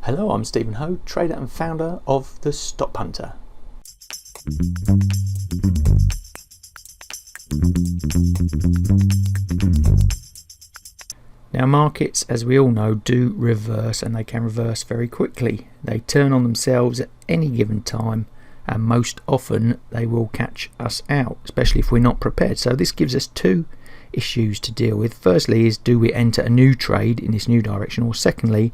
Hello, I'm Stephen Ho, trader and founder of The Stop Punter. Now, markets, as we all know, do reverse, and they can reverse very quickly. They turn on themselves at any given time, and most often they will catch us out, especially if we're not prepared. So this gives us two issues to deal with. Firstly is, do we enter a new trade in this new direction? Or secondly,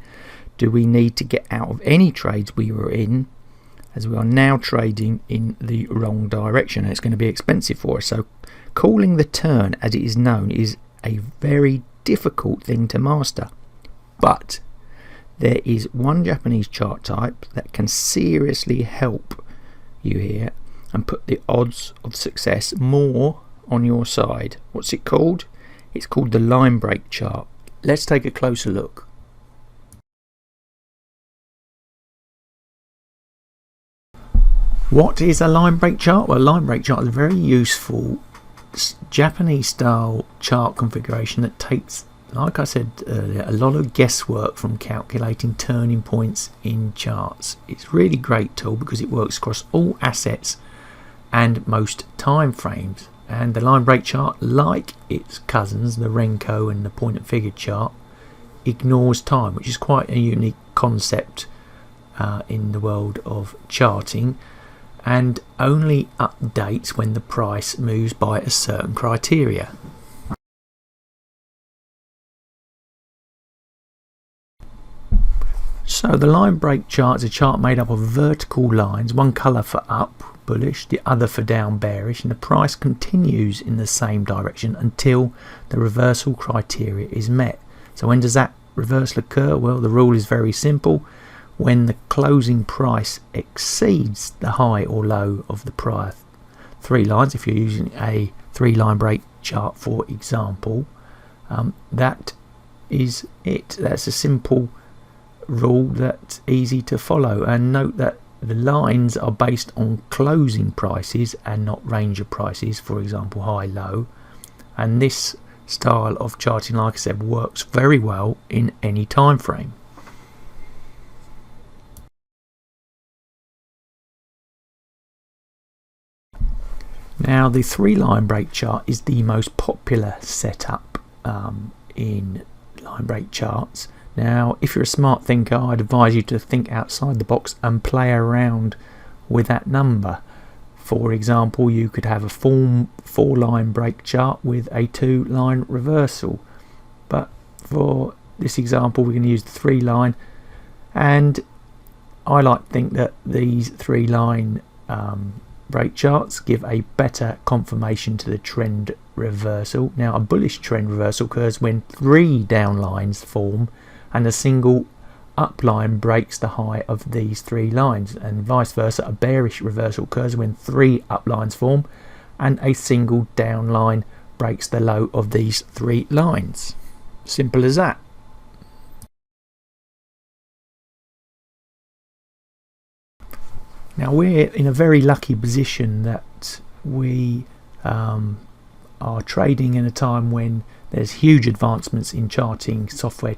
do we need to get out of any trades we were in, as we are now trading in the wrong direction, and it's going to be expensive for us. So calling the turn, as it is known, is a very difficult thing to master. But there is one Japanese chart type that can seriously help you here and put the odds of success more on your side. What's it called? It's called the line break chart. Let's take a closer look. What is a line break chart? Well, a line break chart is a very useful Japanese style chart configuration that takes, like I said earlier, a lot of guesswork from calculating turning points in charts. It's a really great tool because it works across all assets and most time frames. And the line break chart, like its cousins, the Renko and the point and figure chart, ignores time, which is quite a unique concept in the world of charting, and only updates when the price moves by a certain criteria. So the line break chart is a chart made up of vertical lines, one colour for up, bullish, the other for down, bearish, and the price continues in the same direction until the reversal criteria is met. So when does that reversal occur? Well, the rule is very simple. When the closing price exceeds the high or low of the prior three lines, if you're using a three-line break chart for example, that is it. That's a simple rule that's easy to follow. And note that the lines are based on closing prices and not range of prices, for example high low, and this style of charting, like I said, works very well in any time frame. Now, the three-line break chart is the most popular setup in line break charts. Now, if you're a smart thinker, I'd advise you to think outside the box and play around with that number. For example, you could have a four-line break chart with a two-line reversal. But for this example, we're going to use the three-line, and I like to think that these three-line break charts give a better confirmation to the trend reversal. Now, a bullish trend reversal occurs when three down lines form and a single up line breaks the high of these three lines, and vice versa. A bearish reversal occurs when three up lines form and a single down line breaks the low of these three lines. Simple as that. Now, we're in a very lucky position that we are trading in a time when there's huge advancements in charting software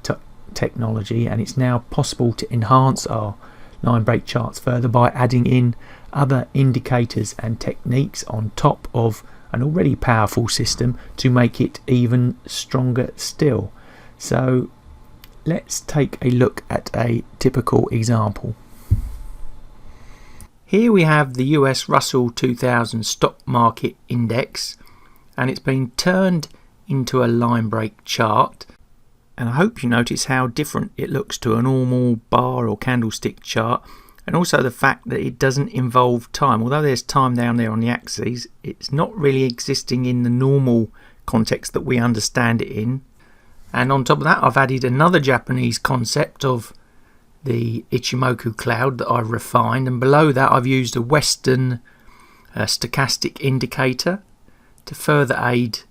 technology, and it's now possible to enhance our line break charts further by adding in other indicators and techniques on top of an already powerful system to make it even stronger still. So let's take a look at a typical example. Here we have the US Russell 2000 stock market index, and it's been turned into a line break chart, and I hope you notice how different it looks to a normal bar or candlestick chart, and also the fact that it doesn't involve time. Although there's time down there on the axes, it's not really existing in the normal context that we understand it in. And on top of that, I've added another Japanese concept of the Ichimoku cloud that I've refined, and below that I've used a Western stochastic indicator to further aid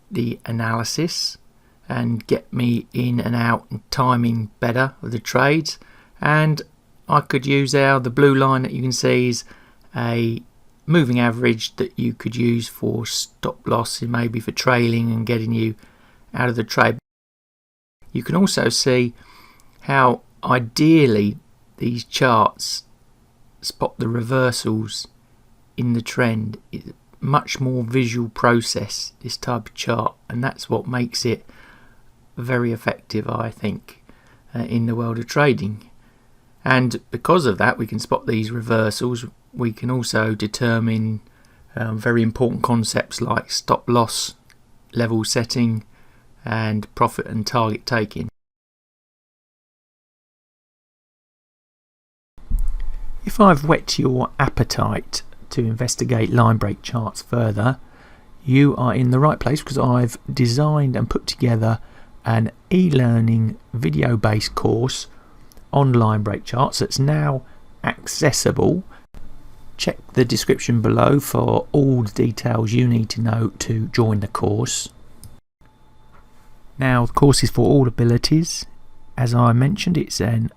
the analysis and get me in and out and timing better of the trades. And I could use the blue line that you can see is a moving average that you could use for stop loss and maybe for trailing and getting you out of the trade. You can also see how ideally these charts spot the reversals in the trend. It's a much more visual process, this type of chart, and that's what makes it very effective, I think, in the world of trading. And because of that, we can spot these reversals. We can also determine very important concepts like stop loss, level setting, and profit and target taking. If I've whet your appetite to investigate line break charts further, you are in the right place, because I've designed and put together an e-learning video based course on line break charts that's now accessible. Check the description below for all the details you need to know to join the course. Now, the course is for all abilities. As I mentioned, it's an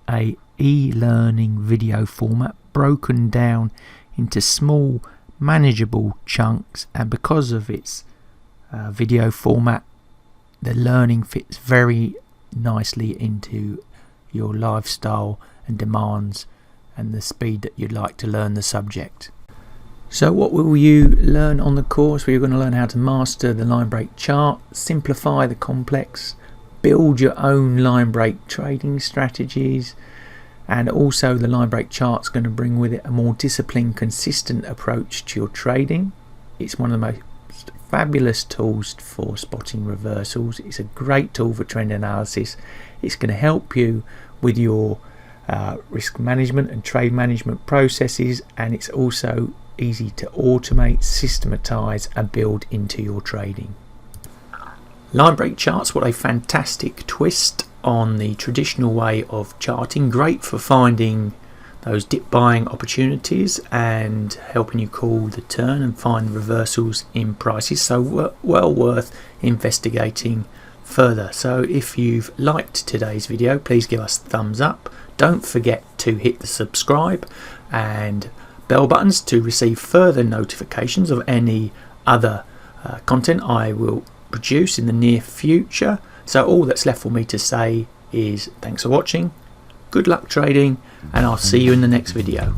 e-learning video format broken down into small manageable chunks, and because of its video format, the learning fits very nicely into your lifestyle and demands and the speed that you'd like to learn the subject. So what will you learn on the course? We're going to learn how to master the line break chart, simplify the complex, build your own line break trading strategies, and also the line break chart's going to bring with it a more disciplined, consistent approach to your trading. It's one of the most fabulous tools for spotting reversals. It's a great tool for trend analysis. It's going to help you with your risk management and trade management processes, and it's also easy to automate, systematize, and build into your trading. Line break charts, what a fantastic twist on the traditional way of charting. Great for finding those dip buying opportunities and helping you call the turn and find reversals in prices, so well worth investigating further. So if you've liked today's video, please give us a thumbs up. Don't forget to hit the subscribe and bell buttons to receive further notifications of any other content I will produce in the near future. So all that's left for me to say is thanks for watching, good luck trading, and I'll see you in the next video.